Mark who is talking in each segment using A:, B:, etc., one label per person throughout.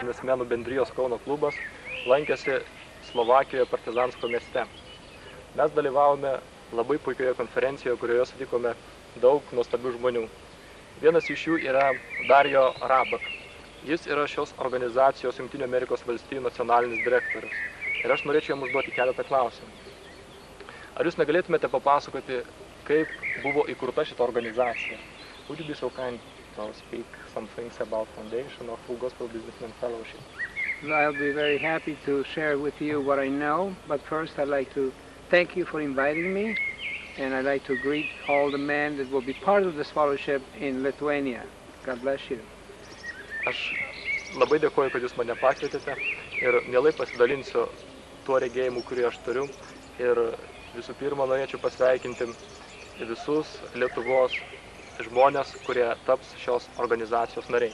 A: Biznesmenų bendrijos Kauno klubas lankėsi Slovakijoje Partizansko mieste. Mes dalyvavome labai puikioje konferencijoje, kurioje sutikome daug nuostabių žmonių. Vienas iš jų yra Dario Rabak. Jis yra šios organizacijos Jungtinių Amerikos valstijų nacionalinis direktorius. Ir aš norėčiau jam užduoti keletą klausimų. Ar jūs negalėtumėte papasakoti, kaip buvo įkurta šita organizacija? Would you be so kind to speak some things about foundation of Full Gospel Businessmen Fellowship?
B: I'll be very happy to share with you what I know, but first I'd like to thank you for inviting me, and I'd like to greet all the men that will be part of this fellowship in Lithuania. God bless you.
A: Aš labai dėkoju, kad jūs mane pakvietėte ir mielai pasidalinsiu tuo regėjimu, kurį aš turiu. Ir visų pirma, norėčiau pasveikinti visus Lietuvos žmonės, kurie taps šios organizacijos nariai.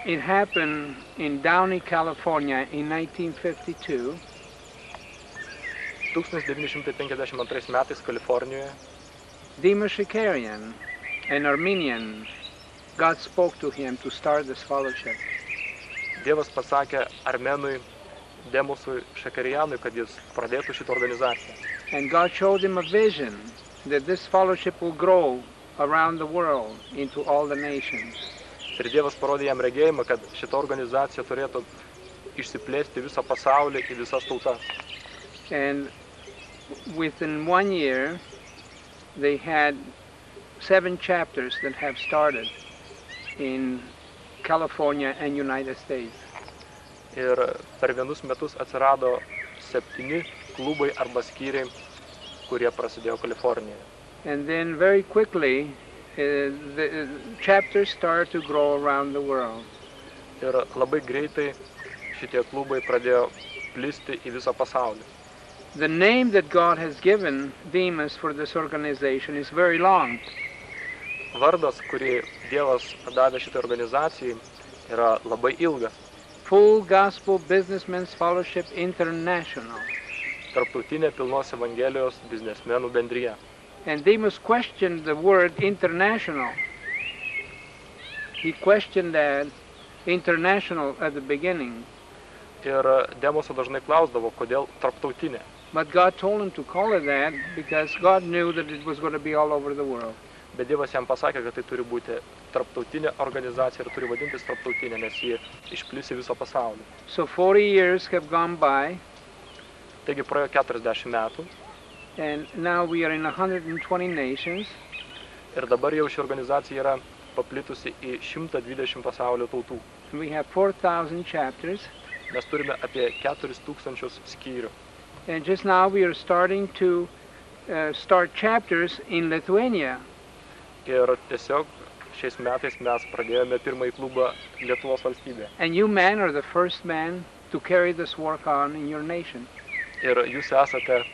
B: It happened in Downey, California in 1952.
A: 1952 metais Kalifornijoje
B: Dimas Shakarian, an Armenian, God spoke to him to start this fellowship.
A: Dievas pasakė Armenui Demusui Šakarijanui, kad jis pradėtų šitą organizaciją.
B: And God showed him a vision that this fellowship will grow around the world into all the nations.
A: Ir Dievas parodė jam regėjimą, kad šita organizacija turėtų išsiplėsti visą pasaulį į visas tautas.
B: And within 1 year, they had 7 chapters that have started in California and United States.
A: Ir per vienus metus atsirado 7 klubai arba skyriai, kurie prasidėjo Kalifornijoje.
B: And then very quickly, the chapters started to grow around the world.
A: Ir labai greitai šitie klubai pradėjo plisti į visą pasaulį.
B: The name that God has given Demas for this organization is very long.
A: Vardas, kurį Dievas davė šitai organizacijai, yra labai ilgas.
B: Full Gospel Businessmen's Fellowship International.
A: Tarptautinė pilnos evangelijos biznesmenų bendrija.
B: And Demas questioned the word international. He questioned that international at the beginning.
A: Ir Demoso dažnai klausdavo, kodėl tarptautinė.
B: But God told him to call it that because God knew that it was going to be all over the world.
A: Bet Dievas jam pasakė, kad tai turi būti tarptautinė organizacija ir turi vadintis tarptautinė, nes ji išplisi viso pasaulio.
B: So 40 years have gone by.
A: Taigi praėjo 40 metų.
B: And now we are in 120 nations.
A: Ir dabar jau ši organizacija yra paplitusi į 120 pasaulio tautų.
B: We have 4,000 chapters.
A: Mes turime apie 4,000 skyrių.
B: And just now we are starting to start chapters in Lithuania.
A: Ir tiesiog šiais metais mes pradėjome pirmąjį klubą Lietuvos valstybėje.
B: And you men are the first men to carry this work on in your nation.
A: Ir jūs esate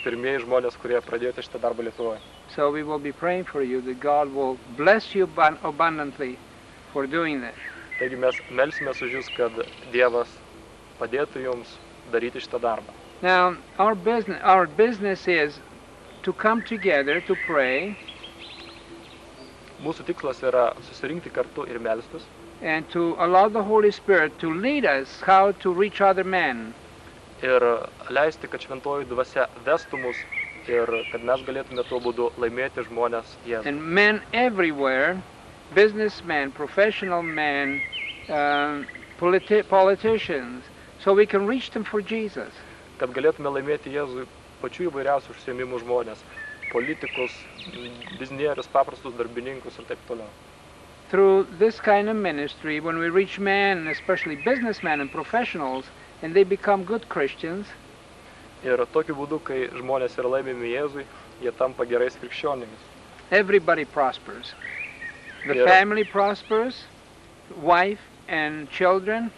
A: pirmieji žmonės, kurie pradėjote šitą darbą Lietuvoje.
B: So we will be praying for you that God will bless you abundantly for doing that.
A: Taigi mes melsimės už jūs, kad Dievas padėtų jums daryti šitą darbą.
B: Now, our business is to come together to pray.
A: Mūsų tikslas yra susirinkti kartu ir melstis.
B: And to allow the Holy Spirit to lead us how to reach other men.
A: Ir leisti, kad šventoji dvasia vestų mus ir kad mes galėtume tuo būdu laimėti žmonės Jėzų.
B: And men everywhere, businessmen, professional men, politicians, so we can reach them for Jesus.
A: Kad galėtume laimėti Jėzų pačių įvairiausių užsiėmimų žmonės, politikus, biznierius, paprastus darbininkus ir taip toliau.
B: Through this kind of ministry, when we reach men, especially businessmen and professionals, and they become good Christians,
A: ir tokiu būdu, kai žmonės yra laimimi Jėzui, jie tampa gerais krikščionimis.
B: Everybody prospers. The family prospers, wife and children,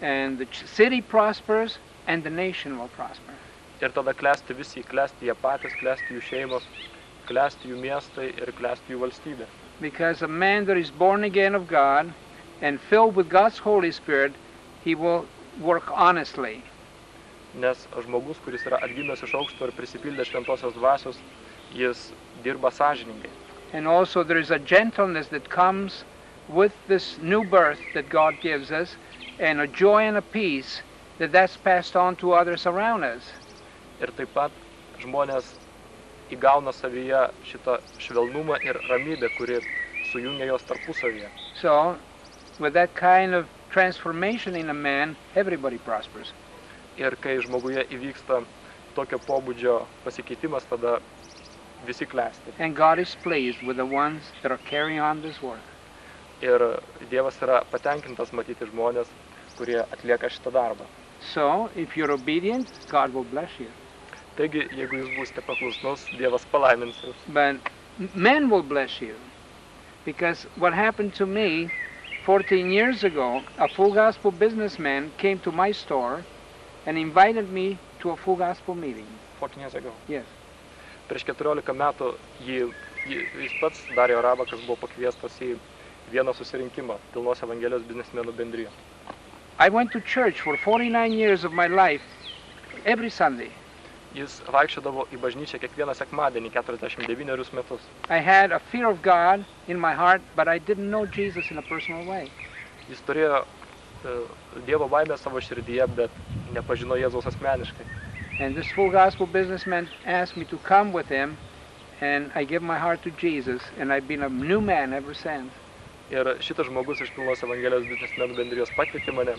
B: and the city prospers, and the nation will prosper.
A: Ir tada klesti visi, klesti jie patys, klesti jų šeimos, klesti jų miestai ir klesti jų valstybė.
B: Because a man that is born again of God and filled with God's Holy Spirit, he will work honestly.
A: Nes žmogus, kuris yra atgimęs iš aukšto ir prisipildęs šventosios dvasios, jis dirba sąžiningai.
B: And also there is a gentleness that comes with this new birth that God gives us, and a joy and a peace that's passed on to others around us.
A: Ir taip pat žmonės įgauna savyje šitą švelnumą ir ramybę, kuri sujungia jos tarpusavyje.
B: So, with that kind of transformation in a man, everybody prospers.
A: Ir kai žmoguje įvyksta tokio pobūdžio pasikeitimas, tada visi klesti.
B: And God is pleased with the ones that are carrying on this work.
A: Ir Dievas yra patenkintas matyti žmonės, kurie atlieka šitą darbą.
B: So, if you're obedient, God will bless you.
A: Taigi, jeigu jūs būsite paklusnus, Dievas palaimins jūs.
B: But men will bless you. Because what happened to me 14 years ago, a full gospel businessman came to my store and invited me to a full gospel meeting.
A: 14 years ago.
B: Yes.
A: Prieš 14 metų jis pats, Dario Rabakas, buvo pakviestas į vieną susirinkimą Pilnos Evangelijos biznesmenų bendriją.
B: I went to church for 49 years of my life, every Sunday.
A: Jis vaikščiodavo į bažnyčią kiekvieną sekmadienį 49 metus.
B: I had a fear of God in my heart, but I didn't know Jesus in a personal way.
A: Jis turėjo Dievo baimę savo širdyje, bet nepažino Jėzaus asmeniškai.
B: And this full gospel businessman asked me to come with him, and I gave my heart to Jesus, and I've been a new man ever since.
A: Ir šitas žmogus iš Pilnos Evangelijos biznesmenų bendrijos pakvietė mane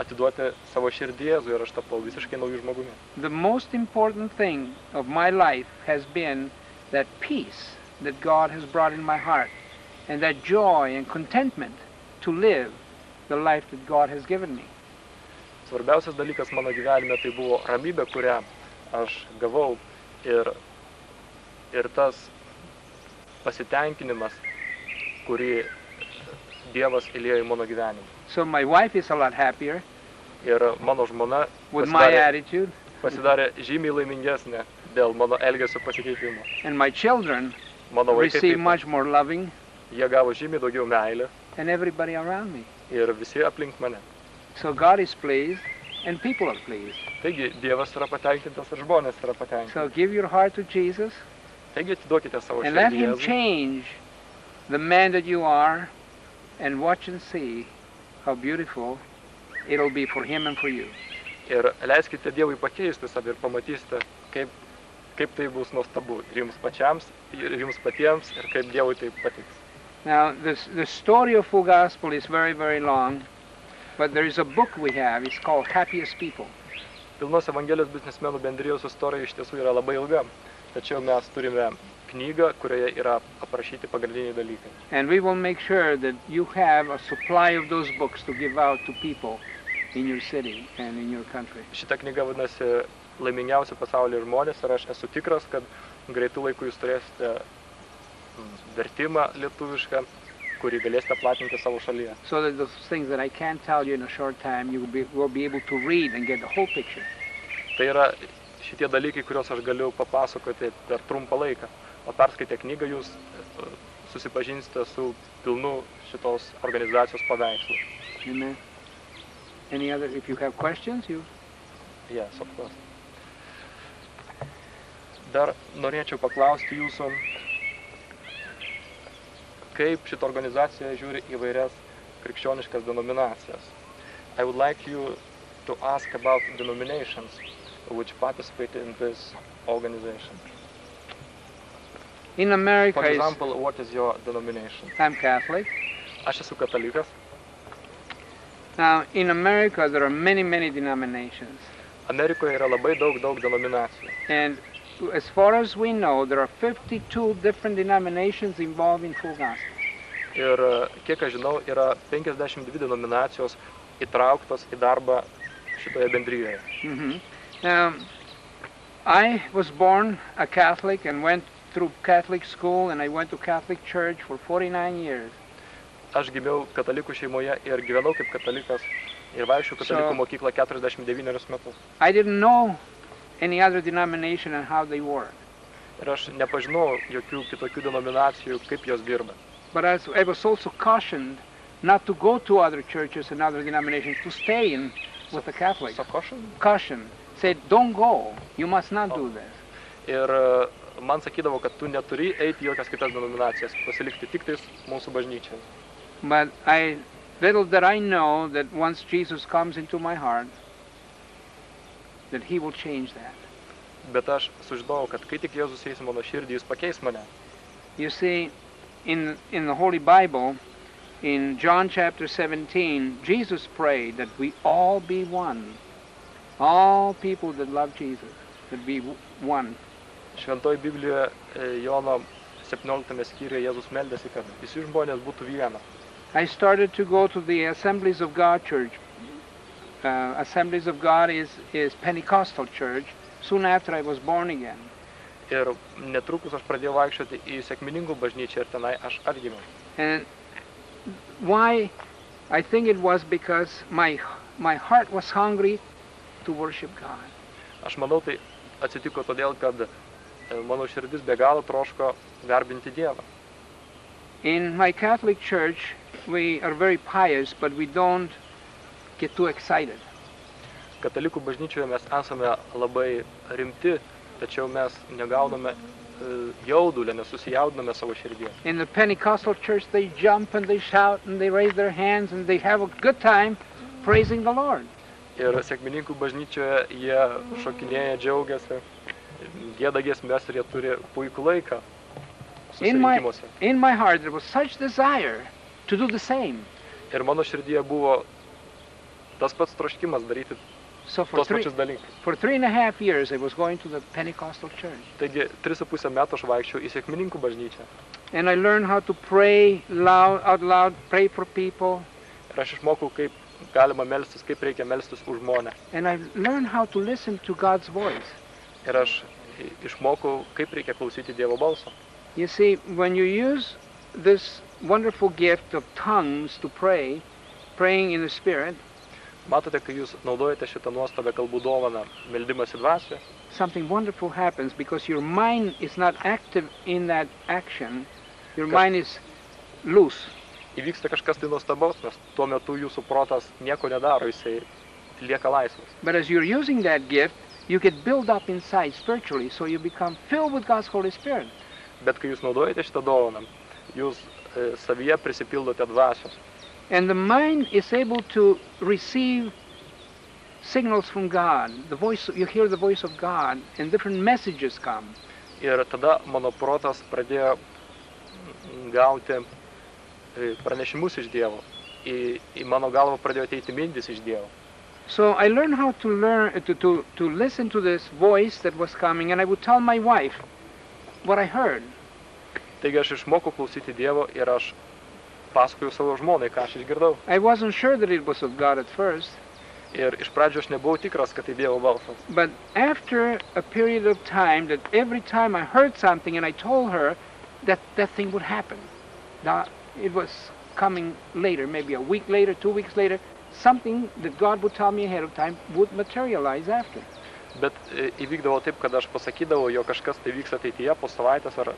A: atiduoti savo širdį Jėzui ir aš tapau visiškai naujų žmogumi.
B: The most important thing of my life has been that peace that God has brought in my heart, and that joy and contentment to live the life that God has given me.
A: Svarbiausias dalykas mano gyvenime tai buvo ramybė, kurią aš gavau ir tas pasitenkinimas, kurį Dievas įliejo į mano gyvenimą.
B: So my wife is a lot happier
A: Ir mano žmona
B: with my attitude,
A: pasidarė žymiai laimingesnė dėl mano elgesio pasikeitimo.
B: and my children
A: Mano vaikai
B: receive
A: taip pat,
B: much more loving
A: jie gavo žymiai daugiau meilės
B: than everybody around me.
A: ir visi aplink mane.
B: So God is pleased, and people are pleased.
A: Taigi Dievas yra patenkintas ir žmonės yra patenkinti.
B: So give your heart to Jesus,
A: Taigi atiduokite savo
B: and let
A: širdį
B: Him
A: Jėzui
B: change the man that you are, and watch and see how beautiful it'll be for Him and for you.
A: ir leiskite Dievui pakeisti save ir pamatysite, kaip tai bus nuostabu ir jums pačiams, ir jums patiems, ir kaip Dievui tai patiks.
B: Now, the story of Full Gospel is very, very long, but there is a book we have. It's called Happiest People.
A: Pilnos Evangelijos biznesmenų bendrijos istorija iš tiesų yra labai ilga, tačiau mes turime knygą, kurioje yra aprašyti pagrindiniai dalykai.
B: And we will make sure that you have a supply of those books to give out to people in your city and in your country.
A: Šita knyga vadinasi Laimingiausi pasaulyje žmonės ir aš esu tikras, kad greitų laikų jūs turėsite vertimą lietuvišką, kurį galėsite platinti savo šalyje.
B: So that those things that I can't tell you in a short time, you will be able to read and get the whole picture.
A: Tai yra šitie dalykai, kuriuos aš galiu papasakoti per trumpą laiką. O perskaitę knygą jūs susipažinsite su pilnu šitos organizacijos paveikslu.
B: Amen. Any other, if you have questions, you...
A: Yes, of course. Dar norėčiau paklausti jūsų, kaip šita organizacija žiūri įvairias krikščioniškas denominacijas. I would like you to ask about denominations which participate in this organization.
B: In America,
A: For example, what is your denomination?
B: I'm Catholic.
A: Aš esu katalikas.
B: Now, in America, there are many, many denominations.
A: Amerikoje yra labai daug denominacijų.
B: And as far as we know, there are 52 different denominations involved in Full Gospel.
A: Ir kiek aš žinau, yra 52 denominacijos įtrauktos į darbą šitoje bendrijoje.
B: Now, I was born a Catholic and went through Catholic school, and I went to Catholic church for 49 years.
A: Aš gimiau katalikų šeimoje ir gyvenau kaip katalikas ir vaikščiau katalikų mokyklą 49 metus.
B: I didn't know any other denomination and how they work.
A: Ir aš nepažinau jokių kitokių denominacijų, kaip jos dirba.
B: But I was also cautioned not to go to other churches and other denominations, to stay in with the Catholics.
A: So caution?
B: Caution. Said, don't go. You must not do this.
A: Ir man sakydavo, kad tu neturi eiti į jokias kitas denominacijas, pasilikti tik tais mūsų bažnyčiai.
B: But little did I know that once Jesus comes into my heart, that he will change that.
A: Bet aš sužinojau, kad kai tik Jėzus eis į mano širdį, jis pakeis mane.
B: You see, in the Holy Bible, in John chapter 17, Jesus prayed that we all be one. All people that love Jesus, that be one.
A: Šventoji Biblijoje Jono 17 skyriuje Jėzus meldėsi, kad visi žmonės būtų viena.
B: I started to go to the Assemblies of God church. Assemblies of God is Pentecostal church, soon after I was born again.
A: Ir netrukus aš pradėjau vaikščioti į Sekmininkų bažnyčią ir tenai aš atgimiau.
B: And why? I think it was because my heart was hungry to worship God.
A: Aš manau, tai atsitiko todėl, kad mano širdis be galo troško garbinti Dievą.
B: In my Catholic church, we are very pious, but we don't get too excited.
A: Katalikų bažnyčioje mes esame labai rimti, tačiau mes negauname jaudulę, nesusijaudiname savo širdyje.
B: In the Pentecostal church, they jump and they shout and they raise their hands and they have a good time praising the Lord.
A: Ir Sekmininkų bažnyčioje jie šokinėja, džiaugiasi, gieda giesmes ir jie turi puikų laiką susirinkimuose.
B: In my heart there was such desire to do the same.
A: Ir mano širdyje buvo tas pats troškimas daryti
B: So
A: tos pačius dalykus.
B: for 3.5 years I was going to the Pentecostal church.
A: Taigi 3,5 metų aš vaikščiau į Sekmininkų bažnyčią.
B: And I learned how to pray out loud, pray for people.
A: Ir aš išmokau, kaip galima melstis, kaip reikia melstis už žmonę.
B: And I learned how to listen to God's voice.
A: Ir aš išmokau, kaip reikia klausyti Dievo balso.
B: You see, when you use this wonderful gift of tongues to pray, praying in the Spirit,
A: Matote, kai jūs naudojate šitą nuostabią kalbų dovaną, meldimąsi dvasioje,
B: something wonderful happens because your mind is not active in that action. Your mind is loose.
A: įvyksta kažkas tai nuostabaus, nes tuo metu jūsų protas nieko nedaro, jisai lieka laisvas.
B: But as you're using that gift, you get built up inside spiritually, so you become filled with God's Holy Spirit.
A: Bet kai jūs naudojate šitą dovaną, jūs savyje prisipildote dvasios.
B: And the mind is able to receive signals from God. You hear the voice of God, and different messages come.
A: Ir tada mano protas pradėjo gauti pranešimus iš Dievo. Į mano galvą pradėjo ateiti mintis iš Dievo.
B: So I learned how to listen to this voice that was coming, and I would tell my wife what I heard.
A: Taigi aš išmokau klausyti Dievo ir aš pasakojau savo žmonai, ką aš išgirdau.
B: I wasn't sure that it was of God at first.
A: Ir iš pradžių aš nebuvau tikras, kad tai Dievo balsas.
B: But after a period of time, that every time I heard something and I told her that thing would happen. Now, it was coming later, maybe a week later, 2 weeks later, something that God would tell me ahead of time would materialize after.
A: Bet įvykdavo taip, kad aš pasakydavau, jo kažkas tai vyks ateityje po savaitės ar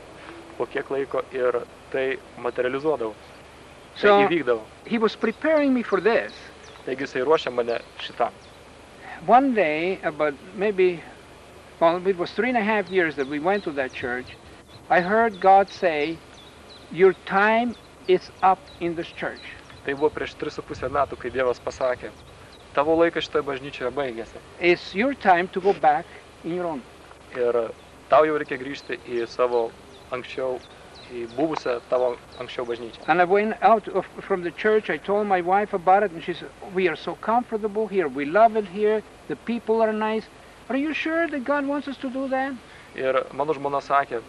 A: po kiek laiko ir tai materializuodavo. Tai
B: So
A: įvykdavo.
B: he was preparing me for this.
A: Taigi jisai ruošia mane šitam.
B: One day, about maybe, well, it was 3.5 years that we went to that church, I heard God say, your time is up in this church.
A: Tai buvo prieš 3,5 metų, kai Dievas pasakė, tavo laikas šitoje bažnyčioje baigėsi.
B: It's your time to go back in your own.
A: Ir tau jau reikia grįžti į savo anksčiau, į buvusią tavo anksčiau bažnyčią.
B: And I went out from the church, I told my wife about it, and she said, we are so comfortable here, we love it here, the people are nice. Are you sure that God wants us to do that?
A: Ir mano žmona sakė,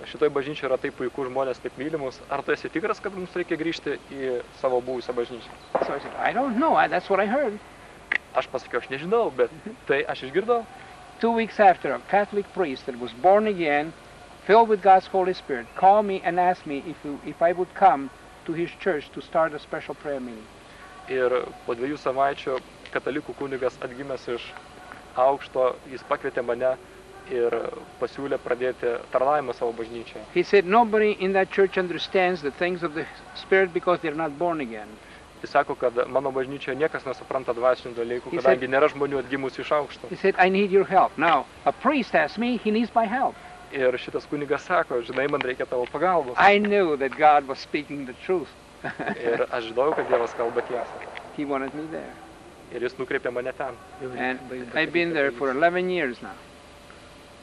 A: šitoje bažnyčioje yra taip puikų žmonės, taip mylimus, ar tu esi tikras, kad mums reikia grįžti į savo buvusią bažnyčią?
B: So I said, I don't know, that's what I heard.
A: Aš pasakiau, aš nežinau, bet tai aš išgirdau.
B: 2 weeks after, a Catholic priest that was born again, filled with God's Holy Spirit, called me and asked me if I would come to his church to start a special prayer meeting.
A: Ir po 2 savaičių katalikų kunigas atgimęs iš aukšto, jis pakvietė mane ir pasiūlė pradėti tarnavimą savo bažnyčioje.
B: He said nobody in that church understands the things of the Spirit because they're not born again.
A: Jis sako, kad mano bažnyčioje niekas nesupranta dvasinių dalykų,
B: He
A: kadangi nėra žmonių atgimusių iš aukšto.
B: He said, I need your help. Now, a priest asked me, he needs my help.
A: Ir šitas kunigas sako, žinai, man reikia tavo pagalbos.
B: I knew that God was speaking the truth.
A: Ir aš žinojau, kad Dievas kalba tiesą.
B: He wanted me there.
A: Ir jis nukreipė mane ten.
B: And I've been there for 11 years now.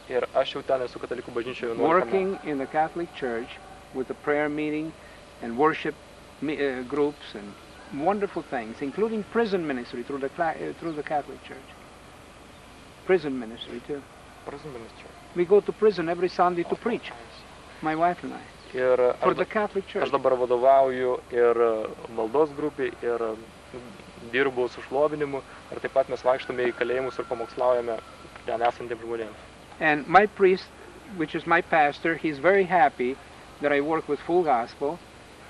A: Ir aš jau ten esu katalikų bažnyčioje 11 metų.
B: Working in the Catholic Church with the prayer meeting and worship groups and wonderful things, including prison ministry through the Catholic Church. Prison ministry too.
A: Prison ministry.
B: We go to prison every Sunday to preach, my wife and I,
A: Ir
B: for the Catholic Church.
A: aš dabar vadovauju ir maldos grupiai, ir dirbu su šlovinimu, ir taip pat mes vaikštome į kalėjimus ir pamokslaujame ten esantiems žmonėms.
B: And my priest, which is my pastor, he's very happy that I work with Full Gospel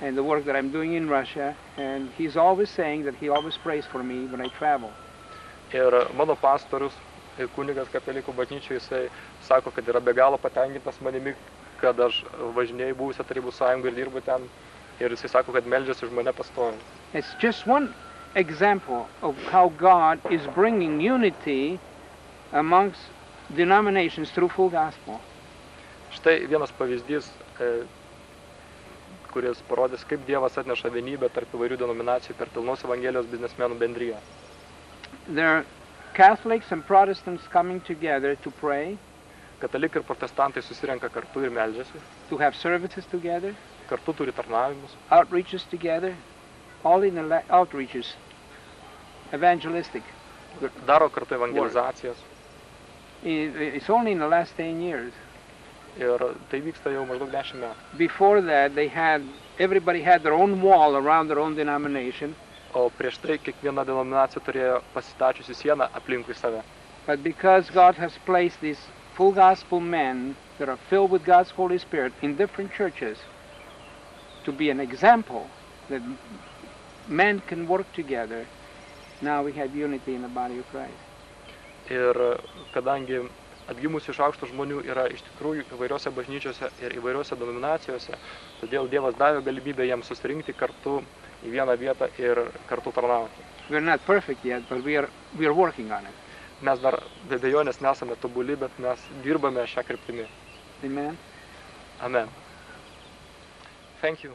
B: and the work that I'm doing in Russia, and he's always saying that he always prays for me when I travel.
A: Ir mano pastorius, kunigas katalikų bažnyčioje, jisai sako, kad yra be galo patenkintas manimi, kad aš važinėjau buvusią Tarybų sąjungą ir dirbu ten, ir jisai sako, kad meldžiasi už mane pastoviai.
B: It's just one example of how God is bringing unity amongst denominations through Full Gospel.
A: Štai vienas pavyzdys, kuris parodys, kaip Dievas atneša vienybę tarp įvairių denominacijų per Pilnos Evangelijos biznesmenų bendriją.
B: There are Catholics and Protestants coming together to pray,
A: Katalikai ir protestantai susirenka kartu ir meldžiasi,
B: to have services together,
A: kartu turi tarnavimus,
B: outreaches together, all in the outreaches, evangelistic.
A: daro kartu evangelizacijas.
B: It's only in the last 10 years.
A: Ir tai vyksta jau maždaug 10 metų.
B: Before that, everybody had their own wall around their own denomination.
A: O prieš tai kiekviena denominacija turėjo pasistačiusi sieną aplinkui save.
B: But because God has placed these Full Gospel men that are filled with God's Holy Spirit in different churches to be an example that men can work together, now we have unity in the body of Christ.
A: Ir kadangi atgimusių iš aukštų žmonių yra iš tikrųjų įvairiose bažnyčiose ir įvairiose denominacijose, todėl Dievas davė galimybę jiems susirinkti kartu į vieną vietą ir kartu tarnauti.
B: We're not perfect yet, but we are working on it.
A: Mes dar be abejonės nesame tobuli, bet mes dirbame šią kryptimį.
B: Amen.
A: Amen. Thank you.